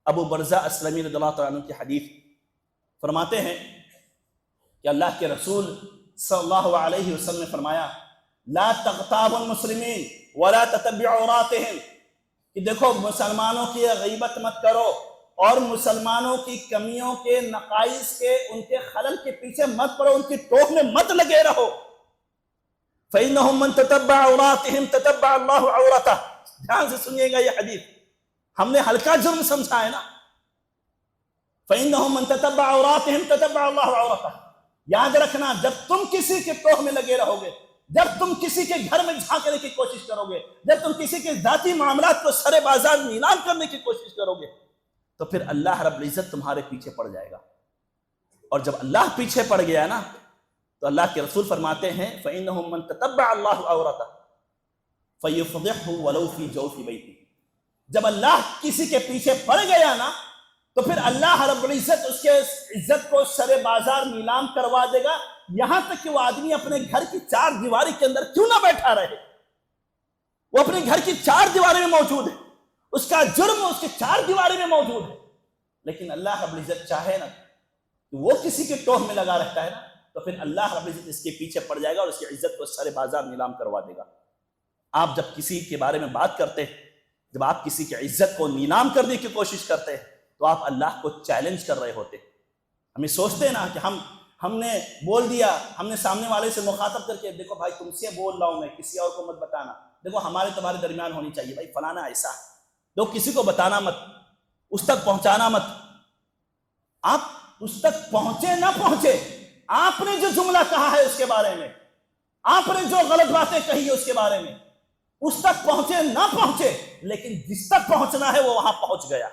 ابو برزہ اسلمی رضی اللہ تعالیٰ عنہ کی حدیث فرماتے ہیں کہ اللہ کے رسول صلی اللہ علیہ وسلم نے فرمایا لا تغتابوا المسلمین ولا تتبعوا عوراتهم، کہ دیکھو مسلمانوں کی غیبت مت کرو اور مسلمانوں کی کمیوں کے، نقائص کے، ان کے خلل کے پیچھے مت پڑو، ان کی ٹوک میں مت لگے رہو۔ فَإِنَّهُمْ مَنْ تَتَبَّعَ عَوْرَاتِهِمْ تَتَبَّعَ اللَّهُ عَوْرَتَهُ۔ دھیان سے سنیے گا یہ حدیث، ہم نے ہلکا جرم سمجھا ہے نا۔ فَإِنَّهُمْ مَنْ تَتَبَّعَ عَوْرَاتِهِمْ تَتَبَّعَ اللَّهُ عَوْرَتَهُ۔ یاد رکھنا، جب تم کسی کے ٹوک میں لگے رہو گے، جب تم کسی کے گھر میں جھانکنے کی کوشش کرو گے، جب تم کسی کے ذاتی معاملات کو سر بازار نیلام کرنے کی کوشش کرو گے، تو پھر اللہ رب العزت تمہارے پیچھے پڑ جائے گا۔ اور جب اللہ پیچھے پڑ گیا نا، تو اللہ کے رسول فرماتے ہیں فَإِنَّهُمْ مَنْ تَتَبَّعَ اللَّهُ عَوْرَتَهُ فَيُفْضِحُهُ وَلَوْ فِي جَوْفِ بَيْتِهِ۔ جب اللہ کسی کے پیچھے پڑ گیا نا، تو پھر اللہ رب العزت اس کے عزت کو سر بازار نیلام کروا دے گا، یہاں تک کہ وہ آدمی اپنے گھر کی چار دیواری کے اندر کیوں نہ بیٹھا رہے، وہ اپنے گھر کی چار دیواری میں موجود ہے، اس کا جرم اس کی چار دیواری میں موجود ہے، لیکن اللہ رب العزت چاہے نا کہ وہ کسی کے ٹوہ میں لگا رہتا ہے نا، تو پھر اللہ رب العزت اس کے پیچھے پڑ جائے گا اور اس کی عزت کو سر بازار نیلام کروا دے گا۔ آپ جب کسی کے بارے میں بات کرتے ہیں، جب آپ کسی کی عزت کو نیلام کرنے کی کوشش کرتے ہیں، تو آپ اللہ کو چیلنج کر رہے ہوتے ہیں۔ ہمیں سوچتے ہیں نا کہ ہم نے بول دیا، ہم نے سامنے والے سے مخاطب کر کے دیکھو بھائی تم سے بول رہا ہوں میں، کسی اور کو مت بتانا، دیکھو ہمارے تمہارے درمیان ہونی چاہیے بھائی فلانا ایسا، تو کسی کو بتانا مت، اس تک پہنچانا مت۔ آپ اس تک پہنچے نہ پہنچے، آپ نے جو جملہ کہا ہے اس کے بارے میں، آپ نے جو غلط باتیں کہی ہے اس کے بارے میں، اس تک پہنچے نہ پہنچے، لیکن جس تک پہنچنا ہے وہ وہاں پہنچ گیا۔